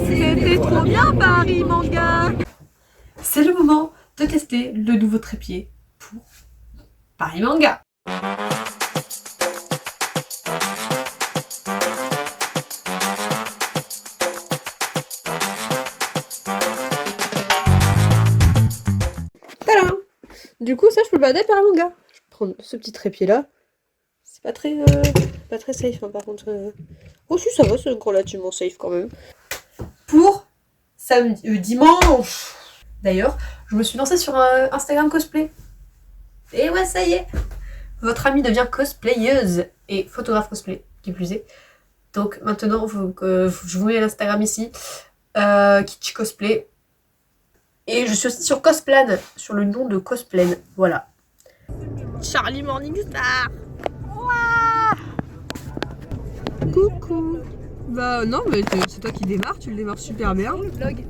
C'était trop bien Paris Manga. C'est le moment de tester le nouveau trépied pour Paris Manga. Tadam! Du coup, ça, je peux le balader Paris Manga. Je vais prendre ce petit trépied là. C'est pas très safe, hein, par contre. Oh, si, ça va, c'est relativement safe quand même. Pour samedi, dimanche. D'ailleurs, je me suis lancée sur Instagram cosplay. Et ouais, ça y est. Votre amie devient cosplayeuse et photographe cosplay, qui plus est. Donc maintenant, je vous mets l'Instagram ici. Kitsch Cosplay. Et je suis aussi sur Cosplan, sur le nom de Cosplan. Voilà. Charlie Morningstar. Ouah. Coucou. Bah non, mais c'est toi qui démarres, tu le démarres super bien. Le vlog,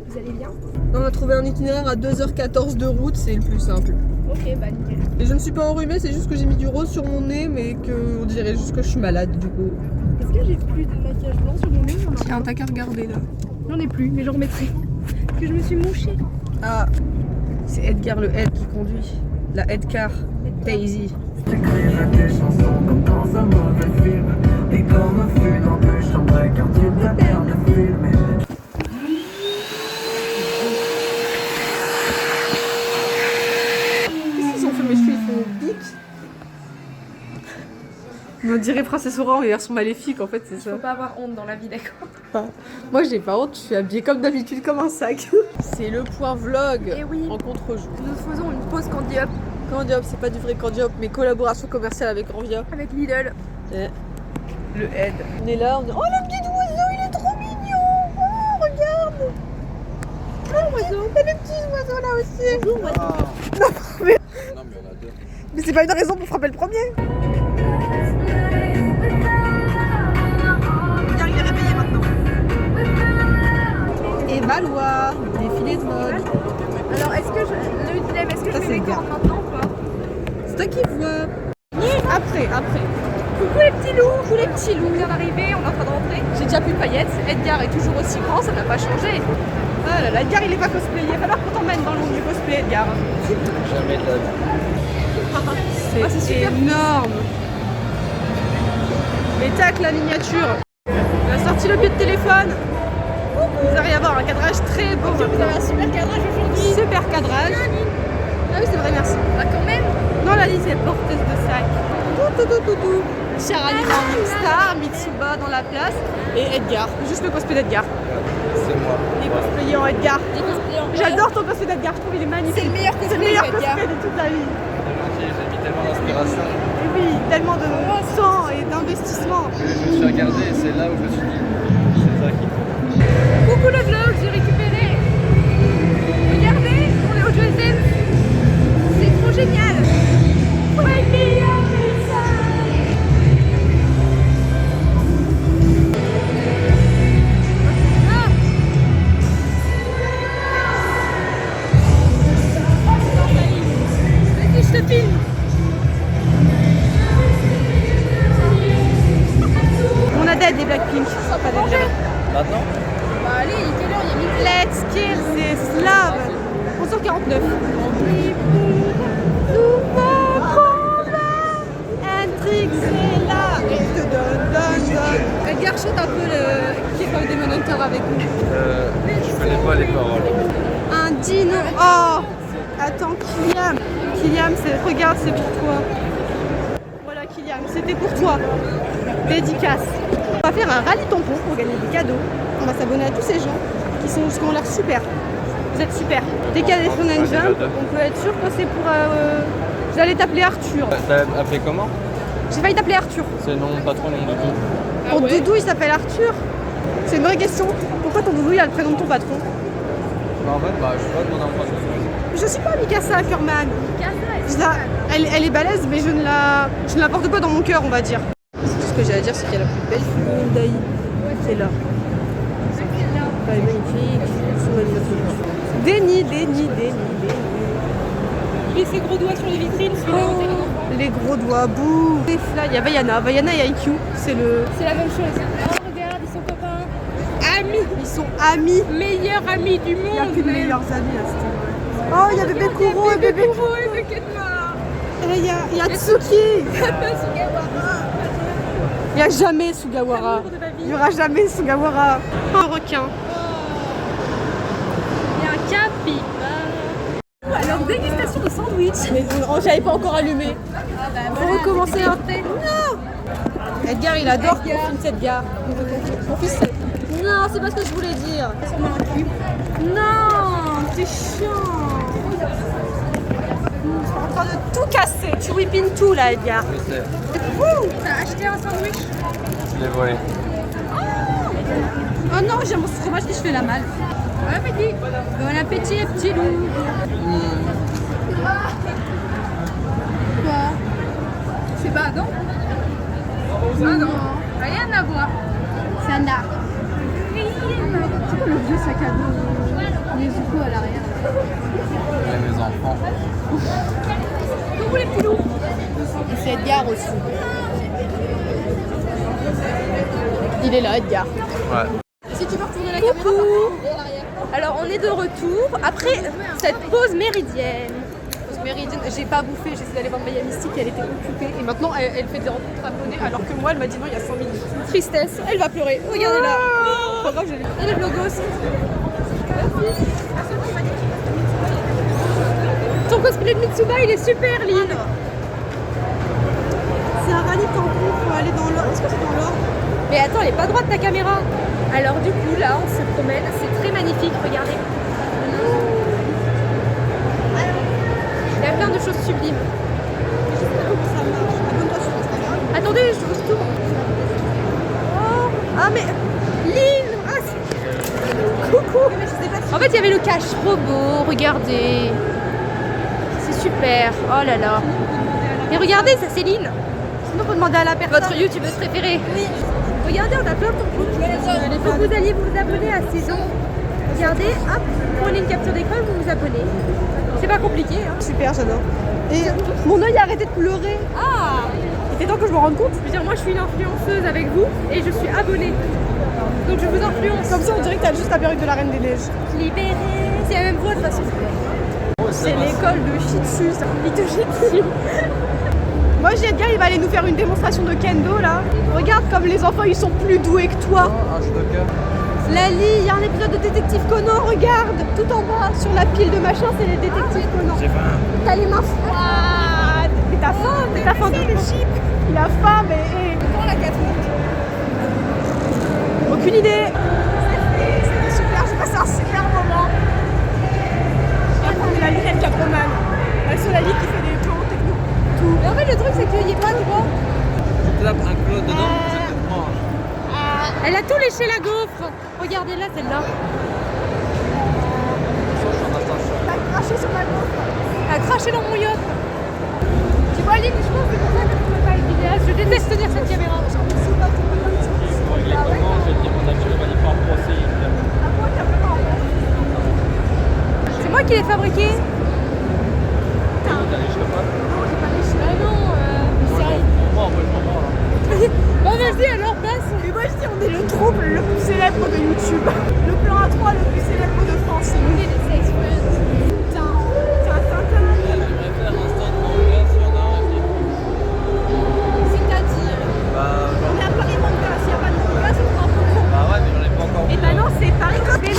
vous allez bien? On a trouvé un itinéraire à 2h14 de route, c'est le plus simple. Ok, bah nickel. Et je ne suis pas enrhumée, c'est juste que j'ai mis du rose sur mon nez, mais que on dirait juste que je suis malade du coup. Est-ce que j'ai plus de maquillage blanc sur mon nez? Tiens, t'as qu'à regarder là. J'en ai plus, mais j'en remettrai. Parce que je me suis mouchée. Ah, c'est Edgar le Head qui conduit. La Headcar, Daisy. J'écrirai des chansons comme dans un mauvais film. Et comme un fût dans deux chambres, car tu préfères le film. Qu'est-ce qu'ils ont fait mes cheveux? Ils font bic. On dirait Princesse Aurore mais version maléfique en fait, c'est ça. Faut pas avoir honte dans la vie, d'accord? Moi j'ai pas honte, je suis habillée comme d'habitude comme un sac. C'est le point vlog Et oui. en contre-jour. Nous faisons une pause Candy Up Candy Hop, c'est pas du vrai Candy Hop, mais collaboration commerciale avec Envia. avec Lidl. Et le Head. On est là, on est... Oh le petit oiseau, il est trop mignon. Oh regarde. Oh oiseau, t'as le petit oiseau là aussi. Bonjour, oiseau. Non mais Non mais on a deux. mais c'est pas une raison pour frapper le premier. Bien, il est réveillé maintenant. Et Valois, défilé de mode. Alors, le dilemme, est-ce que Ça, je c'est mets mes bien. cornes maintenant ou pas? C'est toi qui vois. Après. Coucou les petits loups! Coucou les petits loups! On vient d'arriver, on est en train de rentrer. J'ai déjà plus de paillettes. Edgar est toujours aussi grand, ça n'a pas changé. Ah là là, Edgar il est pas cosplayé. Il va falloir qu'on t'emmène dans le monde du cosplay, Edgar. Jamais de la vie. C'est énorme. Et tac, la miniature. On a sorti le pied de téléphone. Vous allez avoir un cadrage très beau. Vous avez un super cadrage aujourd'hui! Super cadrage. Ah oui, c'est vrai, merci. Bah quand même! Non, la Lise est porteuse de sac. Tout. Charlie Morningstar, Mitsuba dans la place. Et Edgar. Juste le cosplay d'Edgar. C'est moi. Les cosplayés en Edgar. Des cosplayers en J'adore ton cosplay d'Edgar, je trouve il est magnifique. C'est le meilleur C'est cosplay le meilleur d'Edgar. cosplay de toute la vie. J'ai mis tellement d'inspiration. Et oui, tellement de sang et d'investissement. Je me suis regardé et c'est là où je me suis dit, c'est ça qu'il faut. Coucou le vlog, j'ai récupéré. Regardez, on est au Joseph. C'est trop génial. Vas-y, je te filme. On a dead les Blackpink. Pas dead, jamais. Maintenant Bah allez, quelle heure il y a midi? Let's kill this love. 11h49. Intrigue, c'est là. Et te donne. Edgar chante un peu le Keep of Demon Hunter avec nous. Je connais pas les paroles. Un dino. Oh. Attends, Kyliam, regarde, c'est pour toi. Voilà, Kyliam, c'était pour toi. Dédicace. On va faire un rallye tampon pour gagner des cadeaux. On va s'abonner à tous ces gens qui ont l'air super. Vous êtes super. Dès qu'il y a des Fun and Jump, on peut être sûr que c'est pour... J'allais t'appeler Arthur. T'as appelé comment? J'ai failli t'appeler Arthur. C'est non, pas trop nom du tout. Ton doudou, il s'appelle Arthur. C'est une vraie question. Pourquoi ton doudou, il a le prénom de ton patron? Bah en fait, je sais pas demander en français. Je suis pas Mikasa Ackerman. Elle est balèze, mais je ne la porte pas dans mon cœur, on va dire. Tout ce que j'ai à dire, c'est qu'il y a la plus belle Hyundai qui est là. Elle est magnifique. C'est magnifique. Déni. Et ses gros doigts sur les vitrines, celui-là. Les gros doigts, bouh. Il y a Vaiana et IQ. C'est C'est la même chose. Oh, regarde, ils sont copains. amis. Ils sont amis. Meilleurs amis du monde. Il n'y a plus de même. meilleurs amis à cette Oh, il y a bébé Kuro et bébé Kuro et bébé Kenma. Et il y a Tsuki. Il n'y a jamais Sugawara. Il n'y aura jamais Sugawara. Un requin. Il y a un capybare. Alors, dégustation de sandwich. Mais j'avais pas encore allumé. Faut recommencer un. Non. Edgar, il adore qu'on filme cette gare. Mon fils. Non, c'est pas ce que je voulais dire. Non, t'es chiant. En train de tout casser. Tu whippines tout là, Edgar. Je sais. T'as acheté un sandwich? Je l'ai volé. Oh non, j'ai mon fromage qui se fait la malle. Bon appétit. Bon appétit, petit loup. Quoi? C'est pas non? Ah non, rien à voir. Ça n'a. C'est quoi le vieux sac à dos Nezuko à l'arrière? Et mes enfants. Vous voulez petit loup? Et c'est Edgar aussi. Il est là, Edgar. Ouais. Si tu veux retourner la caméra, Alors on est de retour après cette pause méridienne. Méridienne, j'ai pas bouffé, j'ai essayé d'aller voir Maya Mystique, elle était occupée. Et maintenant, elle fait des rencontres abonnées, alors que moi, elle m'a dit non, il y a 100 minutes. Tristesse. Elle va pleurer. Regardez là. Pas grave, j'ai Et le blogos. Ton cosplay de Mitsuba il est super Lynn. C'est un rallye tampon, faut aller dans l'or. Est-ce que c'est dans l'or? Mais attends, elle est pas droite ta caméra. Alors du coup là on se promène, c'est très magnifique, regardez. Il y a plein de choses sublimes. Ça marche. Abonne-toi sur Instagram. Attendez, je vous tourne. Oh, ah mais Lynn, ah, coucou. En fait il y avait le cache robot, regardez. C'est super, oh là là. Et regardez, ça c'est Lynn. Sinon, faut demander à la personne. Votre youtubeuse préférée. Oui. Regardez, on a plein de trucs. Il faut que vous alliez vous abonner à Saison. Regardez, hop, prenez une capture d'écran et vous vous abonnez. C'est pas compliqué. Hein. Super, j'adore. Et mon œil a arrêté de pleurer. Ah, Il était temps que je me rende compte. je veux dire, moi je suis une influenceuse avec vous et je suis abonnée. Donc je vous influence. Comme ça, on dirait que t'as juste la perruque de la Reine des Neiges. Libérée. C'est la même voix de toute façon. C'est l'école de Shih Tzu, ça. Il te Shih Tzu. Moi, j'ai Edgar, il va aller nous faire une démonstration de kendo là. Regarde comme les enfants, ils sont plus doués que toi. Un judoka. Lali, il y a un épisode de Détective Conan, regarde. Tout en bas, sur la pile de machin, c'est les détectives Conan. J'ai faim. T'as les mains froides. Mais t'as faim, t'as faim. C'est le chip. Il a faim, mais... Prends la 4 minutes. Aucune idée. C'était super, j'ai passé un super moment. On est la lunette Caproman. C'est la ligne qui fait des plans techno. Tout. Mais en fait, le truc, c'est qu'il n'y a pas de droit. Tu tapes un clou dedans, je te mange. Elle a tout léché la gaufre. Regardez là, celle-là. T'as craché sur ma gaufre. Elle a craché dans mon yacht. Tu vois, Lynn, je pense que c'est pour ça que tu ne peux pas être vidéaste. Je déteste tenir cette caméra. C'est moi qui l'ai fabriqué. Ah non, Bon, vas-y, alors passe. Et moi je dis on est le trouble le plus célèbre de YouTube. Le plan A3 le plus célèbre de France. C'est nous. C'est-à-dire on est à Paris Manga, s'il n'y a pas de manga, ça sera un peu trop. Bah ouais, mais j'en ai pas encore vu. Et bah non, c'est Paris Copé.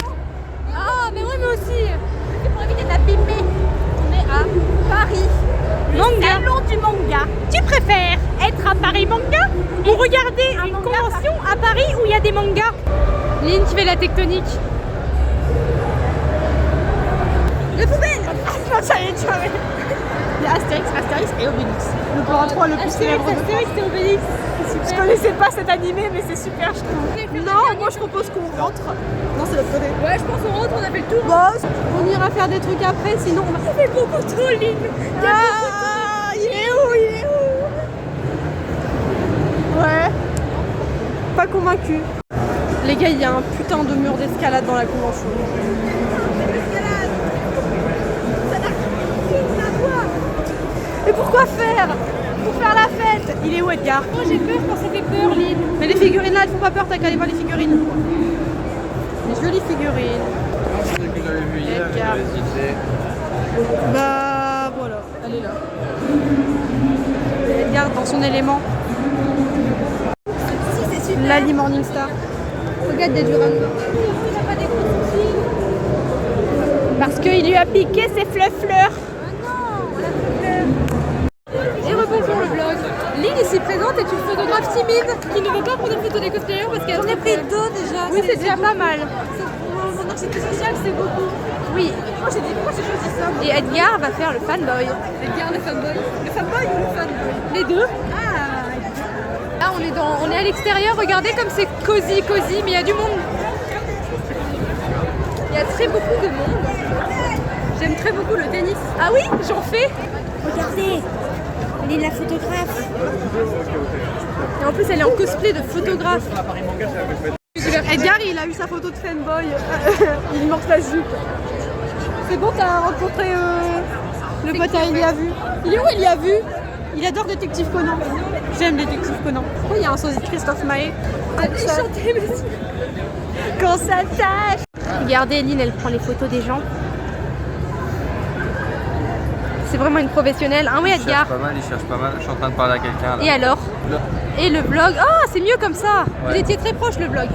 Ah, mais ouais, moi aussi. C'est pour éviter de la pimer. On est à Paris. Manga. Salon du manga. Tu préfères être à Paris Manga ou regarder une convention à Paris où il y a des mangas? Lynn qui fait la tectonique. Les poubelles. Non, ça y est, tu vois. Il y a Astérix et Obélix. Le plan A3 le plus célèbre de France. Astérix et Obélix. Je connaissais pas cet animé, mais c'est super, je trouve. Non, moi je propose qu'on rentre. Non, c'est l'autre côté. Ouais, je pense qu'on rentre, on a fait le tour. Boss, on ira faire des trucs après, sinon on va. Ça fait beaucoup trop, Lynn. Ah, il est où? Il est où? Ouais. Pas convaincu. Les gars, il y a un putain de mur d'escalade dans la convention. Mais pourquoi faire? Pour faire la fête. Il est où Edgar? Moi j'ai peur quand ça fait peur, Lynn. Mais les figurines là, elles font pas peur, t'as qu'à aller voir les figurines. hésité. Bah voilà, elle est là. Elle garde dans son élément. Lali Morningstar. Regarde des Durango. Parce qu'il lui a piqué ses fleurs. Et rebonjour le vlog. Lynn ici présente est une photographe timide qui ne veut pas prendre une photo des cosplayers parce qu'elle en a pris 2 déjà. Oui, c'est déjà pas mal. Pour mon anxiété sociale, c'est beaucoup. Oui. Moi j'ai dit pourquoi j'ai choisi ça. Et Edgar va faire le fanboy. Edgar le fanboy. Le fanboy ou le fanboy? Les deux. Ah. Là on est à l'extérieur, regardez comme c'est cosy, mais il y a du monde. Il y a très beaucoup de monde. J'aime très beaucoup le tennis. Ah oui, j'en fais. Regardez, elle est la photographe. Et en plus elle est en cosplay de photographe. Edgar il a eu sa photo de fanboy. Il manque la jupe. C'est bon, t'as rencontré le pote à Il y a vu. Il est où Il y a vu? Il adore Détective Conan. J'aime Détective Conan. Pourquoi il y a un sosie de Christophe Maé? Quand ça tâche. Regardez, Lynn, elle prend les photos des gens. C'est vraiment une professionnelle. Ah oui, Edgar. Il cherche pas mal. Je suis en train de parler à quelqu'un là. Et alors? Et le vlog. Ah, c'est mieux comme ça. Ouais. Vous étiez très proche, le vlog.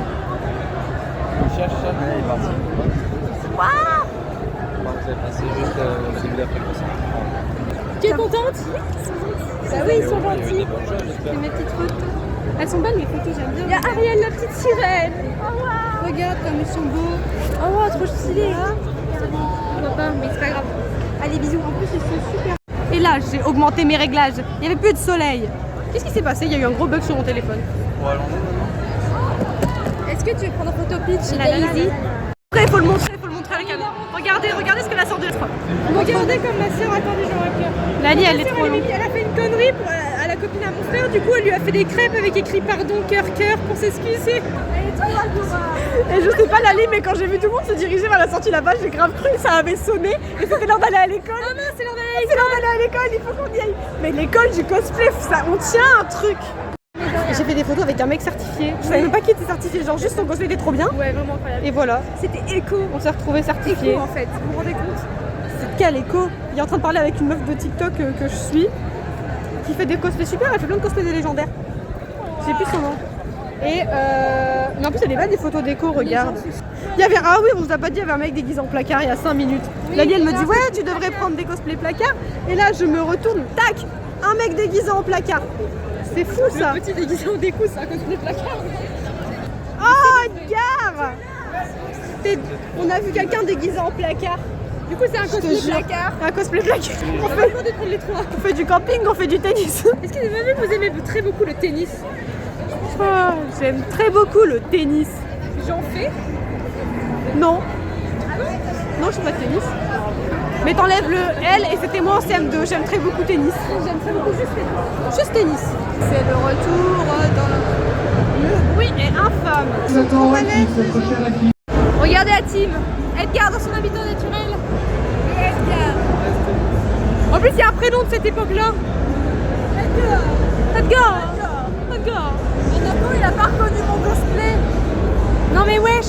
Il cherche ça, mais il est parti. Waouh! C'est juste j'ai vu la fréquence. Tu es contente? Bah oui, ils sont gentils. C'est mes petites photos. Elles sont belles mes photos, j'aime bien. Il y a Ariel, la petite sirène. Oh, wow. Regarde comme ils sont beaux. Oh wow, trop stylé. C'est bon, on voit pas, mais c'est pas grave. Allez, bisous. En plus, ils sont super. Et là, j'ai augmenté mes réglages. Il n'y avait plus de soleil. Qu'est-ce qui s'est passé? Il y a eu un gros bug sur mon téléphone. Est-ce que tu veux prendre en photo pitch Daisy? Après, il faut le montrer à la caméra. Regardez ce qu'elle a sorti. Regardez comme ma soeur a tendu genre un cœur. Lali, elle est trop longue. Elle a fait une connerie à la copine à mon frère. Du coup, elle lui a fait des crêpes avec écrit pardon, cœur pour s'excuser. Elle est trop adorable. Et je sais pas Lali, mais quand j'ai vu tout le monde se diriger vers la sortie là-bas, j'ai grave cru que ça avait sonné. Et c'était l'heure d'aller à l'école. Ah non, c'est l'heure d'aller à l'école. C'est l'heure d'aller à l'école, il faut qu'on y aille. Mais l'école du cosplay, ça, on tient un truc. J'ai fait des photos avec un mec certifié. Je savais même pas qu'il était certifié, genre juste son cosplay était trop bien. Ouais, vraiment incroyable. Et voilà. C'était Echo. On s'est retrouvés certifiés. Echo en fait, vous vous rendez compte? C'est quel Echo? Il est en train de parler avec une meuf de TikTok que je suis, qui fait des cosplays super, elle fait plein de cosplays des légendaires. J'ai plus son nom. Et mais en plus elle est belle des photos d'Echo, regarde. Il y avait, ah oui, on vous a pas dit, il y avait un mec déguisé en placard il y a 5 minutes. Oui, Lali elle me dit ouais tu devrais prendre des cosplays placards. Et là je me retourne, tac, un mec déguisé en placard. C'est fou ça. Le petit déguisé en décou, c'est un cosplay placard. Oh Edgar, on a vu quelqu'un déguisé en placard. Du coup c'est un cosplay placard. Un cosplay placard. On fait du camping, on fait du tennis. Est-ce que vous avez vu que vous aimez très beaucoup le tennis? Oh, j'aime très beaucoup le tennis. J'en fais? Non. Ah non? Non, je fais pas de tennis. Mais t'enlèves le L et c'était moi en CM2. J'aime très beaucoup tennis. J'aime très beaucoup juste tennis. C'est le retour dans le bruit est infâme. Regardez la team. Edgar dans son habitat naturel. Et Edgar. En plus il y a un prénom de cette époque-là. Edgar. Il a pas reconnu mon cosplay. Non mais wesh.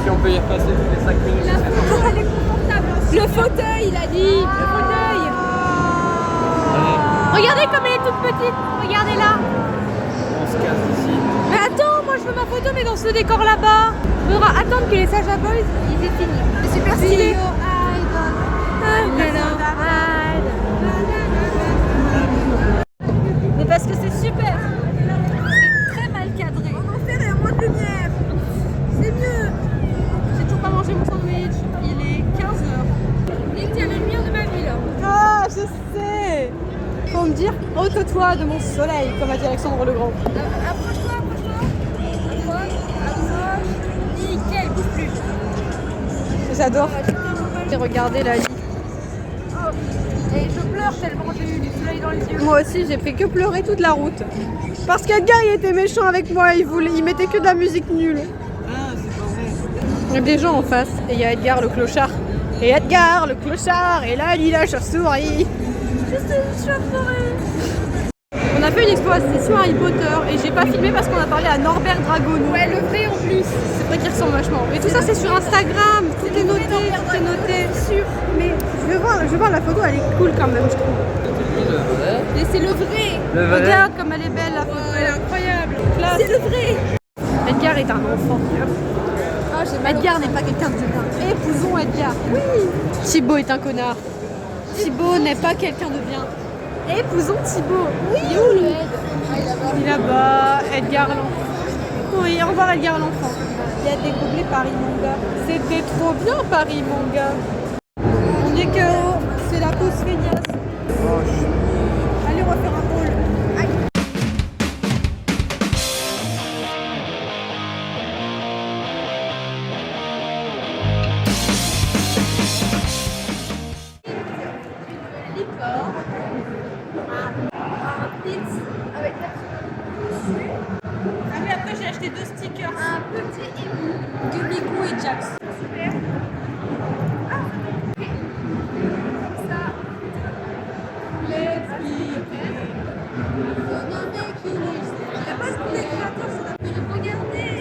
Si on peut y repasser toutes les 5 minutes. La photo elle est confortable. Le fauteuil il a dit. Le fauteuil. Regardez comme elle est toute petite. Regardez là. On se casse ici. Mais attends, moi je veux ma photo mais dans ce décor là-bas. Il faudra attendre que les Saja Boys ils aient fini. C'est super stylé. Mais parce que c'est super. C'est très mal cadré. En enfer et à moins de lumière. C'est mieux. J'ai toujours pas mangé mon sandwich. Il est 15h. Lynn, tu as le lumière de ma vie là. Ah, je sais. Faut me dire, ôte-toi de mon soleil, comme a dit Alexandre le Grand. Approche-toi. Approche. Nickel, bouge plus. J'adore. J'ai regardé la vie. Et je pleure tellement j'ai eu du soleil dans les yeux. Moi aussi, j'ai fait que pleurer toute la route. Parce qu'Edgar, il était méchant avec moi, il mettait que de la musique nulle. Ah, c'est pas vrai. Il y a des gens en face, et il y a Edgar le clochard. Et Edgar le clochard, et là, il a la chauve-souris. Juste une chauve-souris. On a fait une exposition Harry Potter et j'ai pas filmé parce qu'on a parlé à Norbert Dragono. Ouais, le vrai en plus. C'est vrai qu'il ressemble vachement. Et tout ça c'est sur Instagram, tout est noté, tout est noté. Sûr. Mais je veux voir la photo, elle est cool quand même je trouve. Le vrai. Et c'est le vrai. Le vrai. Regarde comme elle est belle la photo. Elle est incroyable. Classe. C'est le vrai. Edgar est un enfant. Ah, j'ai mal. Edgar n'est pas quelqu'un de bien. Épousons Edgar. Oui. Thibaut est un connard. Thibaut n'est pas quelqu'un de bien. Épousons Thibaut. Oui. Il est où le Ed? Ah, il est là-bas. Il est là-bas, Edgar l'enfant. Oui, au revoir Edgar l'enfant. Il a découplé Paris Manga. C'était trop bien Paris Manga. On est que c'est la pause feignasse. Allez, on va faire un rôle. Aïe. Ah oui, après j'ai acheté 2 stickers. Un petit ému. De Miku et Jax. Super. Ah, ok. Comme ça. Let's be. Il n'y a pas de décorateur sur la période. Regardez.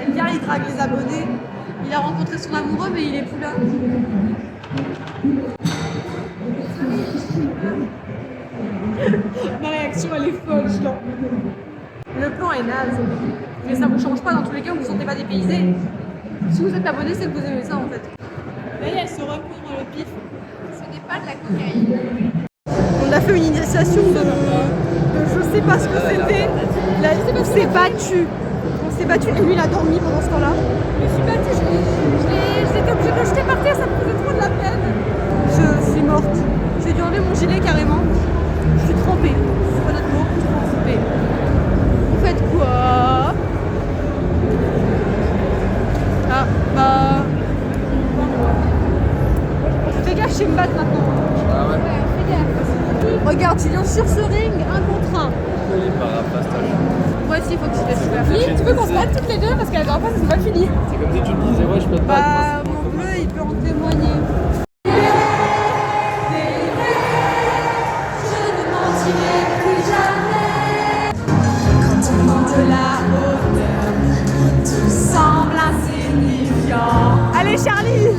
Edgar il drague les abonnés. Il a rencontré son amoureux mais il est plus là. Ma réaction elle est folle, je l'en. Le plan est naze. Mais ça vous change pas dans tous les cas, vous vous sentez pas dépaysé. Si vous êtes abonné, c'est que vous aimez ça en fait. Là, elle se recouvre le pif. Ce n'est pas de la cocaïne. On a fait une initiation de je sais pas ce que c'était. On s'est battu. On s'est battu et lui il a dormi pendant ce temps-là. Je me suis battue, j'étais obligée de le jeter par terre, ça me faisait trop de la peine. Je suis morte. J'ai dû enlever mon gilet carrément. Je suis trempée. C'est pas notre mot, trempée. Vous faites quoi? Ah, bah. Fais gaffe, je sais me battre maintenant. Ah ouais. Ouais, fais gaffe. Regarde, tu viens sur ce ring, 1 contre 1. Joli paraplastage. Voici, il faut que tu laisses faire. Lynn, tu veux qu'on se batte toutes les deux parce qu'elle va pas, ça c'est pas fini. C'est comme si tu me disais, ouais, je peux te battre. Bah, mon bleu, il peut en témoigner. Je ne mentirai plus jamais. Quand on monte la hauteur, tout semble insignifiant. Allez, Charlie!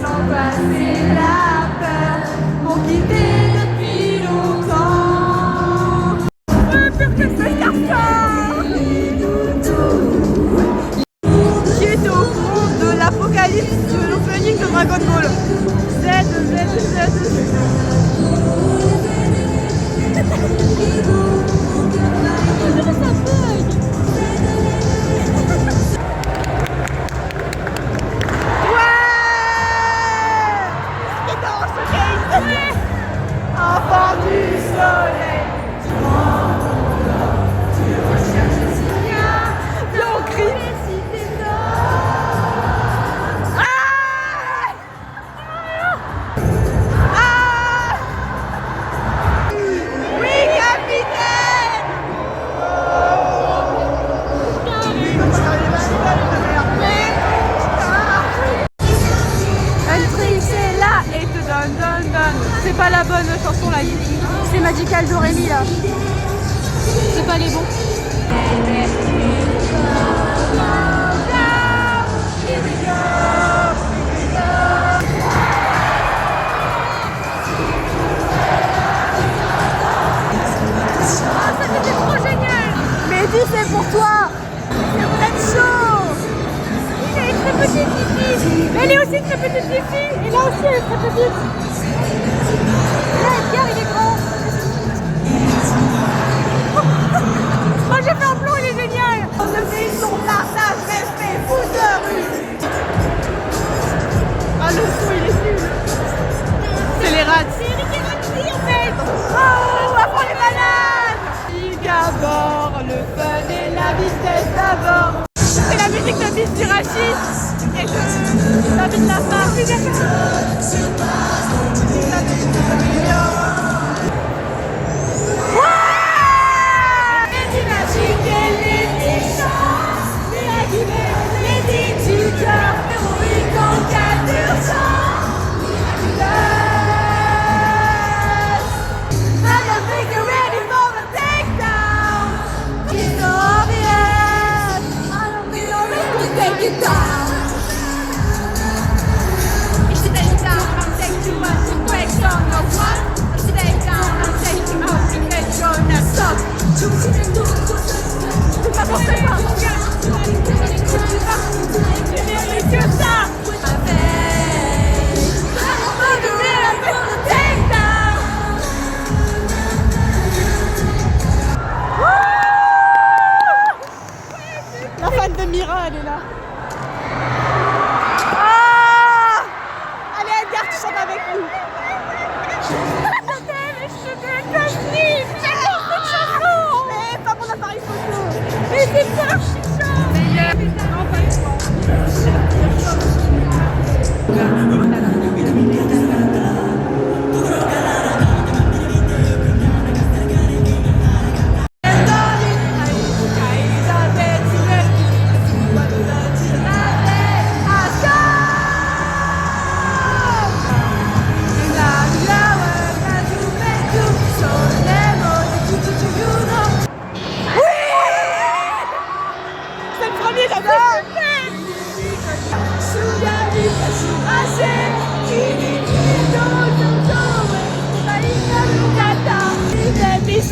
Sans passer la peur, m'ont guidé depuis longtemps. Pire que ce garçon! Qui est au fond de l'apocalypse de l'opening de Dragon Ball. Z. Enfant du soleil, viens on crie. Oui, capitaine. Entry, c'est là et te donne. C'est pas la bonne chanson là. C'est Magical Doremi là. C'est pas les bons. Ah, ça c'était trop génial. Mehdi, c'est pour toi. Vous êtes chaud. Il est très petite Fifi. Mais elle est aussi très petite Fifi. Et là aussi elle est très petite. Là Edgar il est grand. Moi j'ai fait un plan, il est génial. On ne fait son partage, respect, fouteur. Ah le son il est nul. C'est les rats. C'est Eric et Ramsey en fait. Oh, à fond les bananes. Il d'abord, le fun et la vitesse d'abord. C'est la musique de Miss Dirachi et de David Lafar.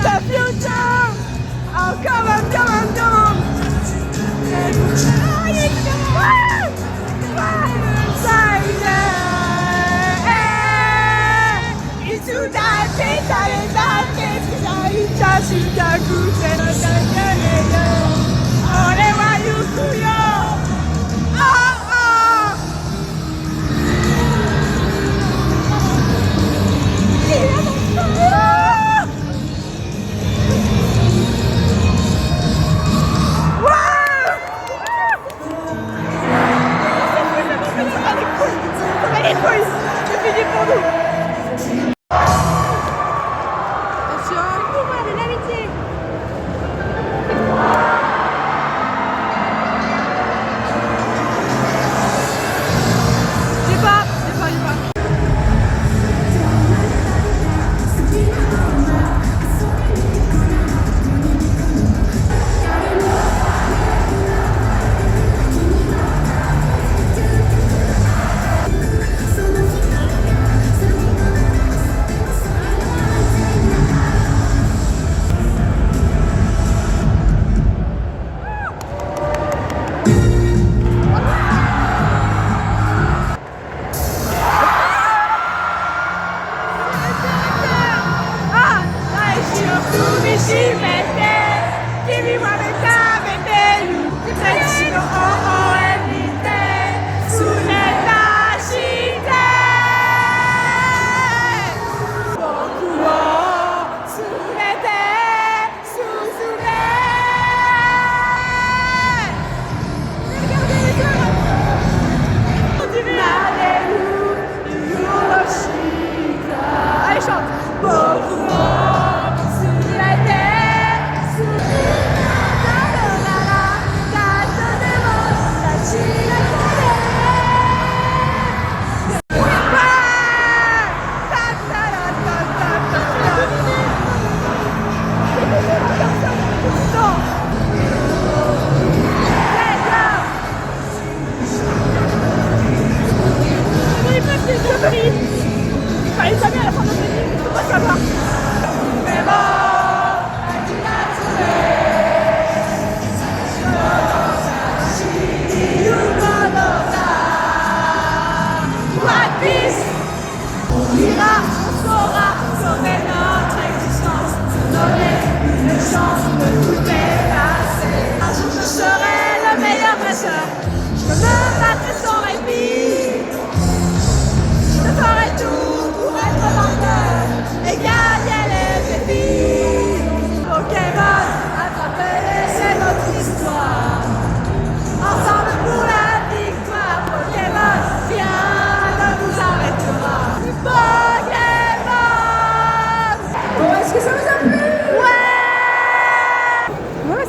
the future. Oh, come on, come on, come on.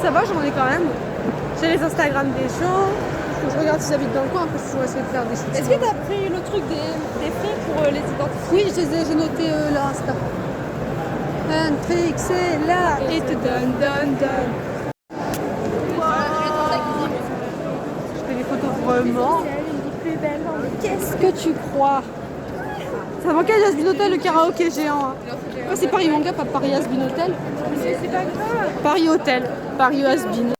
Ça va, j'en ai quand même. J'ai les Instagram des gens. Je regarde s'ils habitent dans le coin, après je pourrais essayer de faire des choses. Est-ce que t'as pris le truc des frais pour les identifier? Oui, j'ai noté leur Insta. Patrick, c'est là et te donne. Je fais des photos vraiment. Qu'est-ce que tu crois? Ça manquait à Yasmin Hotel, le karaoké géant. Hein. C'est Paris Manga, pas Paris Yasmin Hotel. C'est pas grave. Paris Hotel, Paris Yasmin.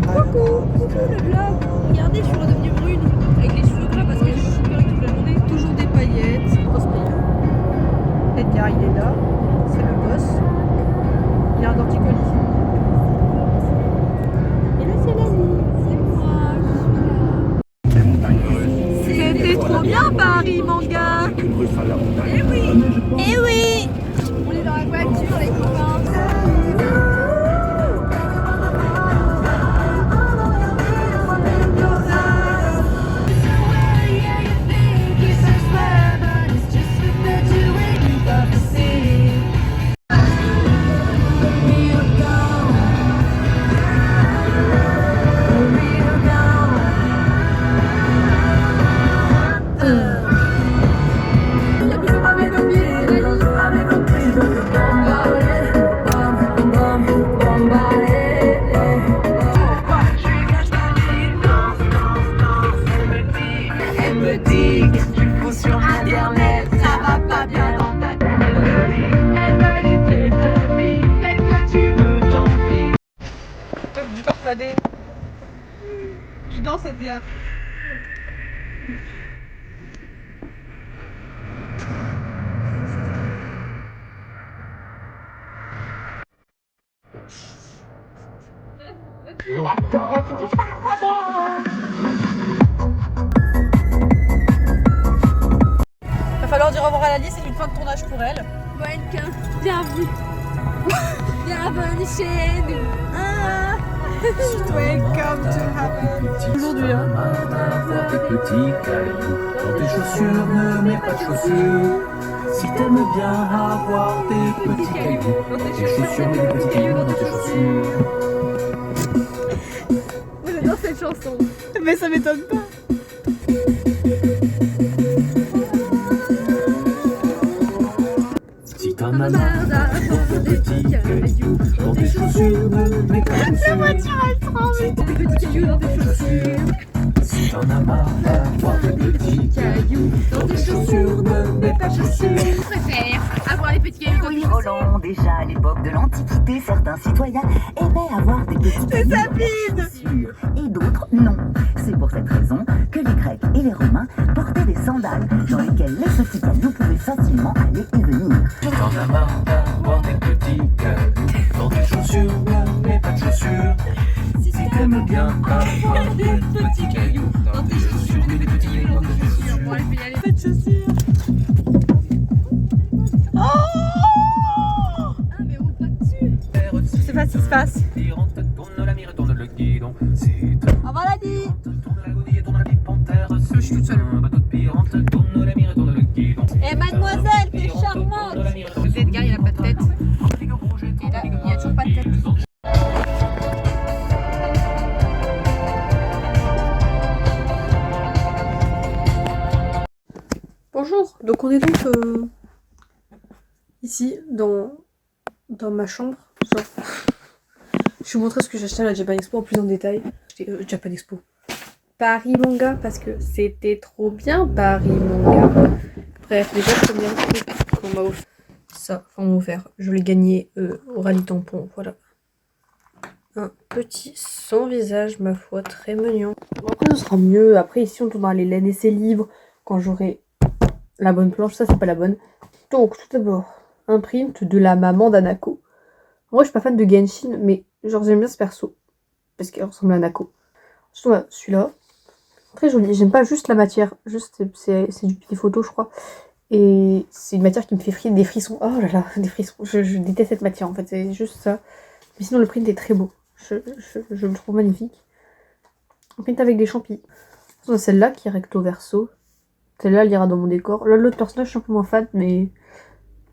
Coucou le vlog. Regardez, je suis redevenue brune avec les cheveux gras parce que j'ai récupéré toute la journée. Toujours des paillettes, grosse paillettes. Edgar, il est là, c'est le boss. Il a un torticolis. Et là c'est la vie. C'est moi, C'était trop bien Paris Manga. Eh oui. Eh oui. On est dans la voiture les copains. We are gone. tu danses, ça devient. Va falloir dire au revoir à Alice, c'est une fin de tournage pour elle. Welcome, bienvenue. Bienvenue chez nous. Welcome to heaven. Aujourd'hui, hein. Avoir des petits cailloux dans tes chaussures, ne mets pas de chaussures. Si t'aimes bien avoir des petits cailloux dans tes chaussures, mets des petits cailloux dans tes chaussures. Moi j'adore cette chanson. Mais ça m'étonne pas. Si t'en as marre d'avoir des petits cailloux dans tes chaussures, ne mets pas de chaussures. La voiture elle tremble. Si t'as des petits cailloux dans tes chaussures. Si t'en as marre d'avoir des petits cailloux dans tes chaussures, ne mets pas de chaussures. Je préfère avoir les petits cailloux dans les Oui, Roland, déjà à l'époque de l'Antiquité, certains citoyens aimaient avoir des petits cailloux dans leurs chaussures, et d'autres non. C'est pour cette raison que les Grecs et les Romains portaient des sandales dans lesquelles les petits cailloux pouvaient facilement aller et venir. Si t'en as marre d'avoir des petits cailloux dans tes chaussures, ne mets pas de chaussures. Si t'aimes bien avoir des petits cailloux dans tes chaussures, mets des petits cailloux dans tes chaussures. Bon, allez, puis aller. Faites chaussures. Ah, mais roule pas dessus. Je sais pas ce qui se passe. Tourne la mire, tourne le guidon. Si Au revoir la vie. tourne la godille, tourne la petite panthère. Je suis toute seule. Bateau de pirate, tourne la mire, tourne le guidon. Eh mademoiselle, t'es charmante. Edgar, il a pas de tête. Et là, il y a toujours pas de tête. Bonjour, donc on est donc ici dans ma chambre. Genre, je vous montrer ce que j'ai acheté à la Japan Expo en plus en détail. Japan Expo. Paris Manga parce que c'était trop bien Paris Manga. Bref, déjà le premier truc qu'on m'a offert. Ça, enfin on m'a offert. Je l'ai gagné au rallye tampon, voilà. Un petit sans visage, ma foi, très mignon. Bon, après ce sera mieux. Après ici on tournera les laines et ses livres quand j'aurai la bonne planche. Ça c'est pas la bonne. Donc tout d'abord, un print de la maman d'Anako. Moi je suis pas fan de Genshin, mais genre j'aime bien ce perso. Parce qu'il ressemble à Anako. Ensuite, celui-là. Très joli. J'aime pas juste la matière. Juste c'est des photos je crois. Et c'est une matière qui me fait des frissons. Oh là là, des frissons. Je déteste cette matière en fait. C'est juste ça. Mais sinon le print est très beau. Je le trouve magnifique. Un print avec des champis. Celle-là qui est recto verso. Celle-là elle ira dans mon décor. Là l'autre personnage je suis un peu moins fan, mais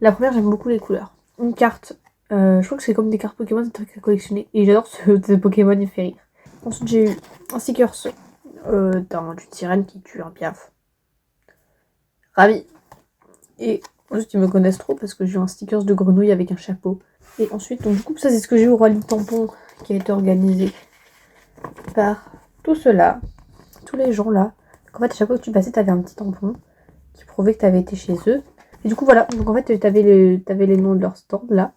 la première j'aime beaucoup les couleurs. Une carte. Je crois que c'est comme des cartes Pokémon, c'est un truc à collectionner. Et j'adore ce Pokémon, il me fait rire. Ensuite j'ai eu un stickers d'une sirène qui tue un piaf. Ravi. Et ensuite ils me connaissent trop parce que j'ai eu un stickers de grenouille avec un chapeau. Et ensuite, donc du coup ça c'est ce que j'ai eu au rallye tampon qui a été organisé par tout cela, tous les gens là. Donc en fait à chaque fois que tu passais t'avais un petit tampon qui prouvait que t'avais été chez eux. Et du coup voilà, donc en fait t'avais les noms de leur stand là.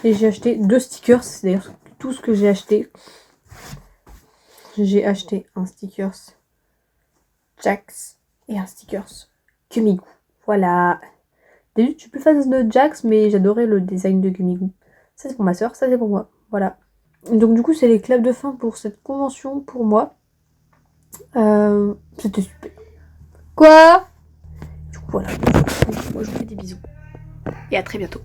Et j'ai acheté 2 stickers, c'est d'ailleurs tout ce que j'ai acheté. J'ai acheté un stickers Jax et un stickers Gumigo. Voilà. D'habitude je suis plus fan de Jax, mais j'adorais le design de Gumigo. Ça c'est pour ma soeur, ça c'est pour moi. Voilà. Donc du coup c'est les claps de fin pour cette convention pour moi. C'était super. Quoi? Du coup voilà. Moi je vous fais des bisous. Et à très bientôt.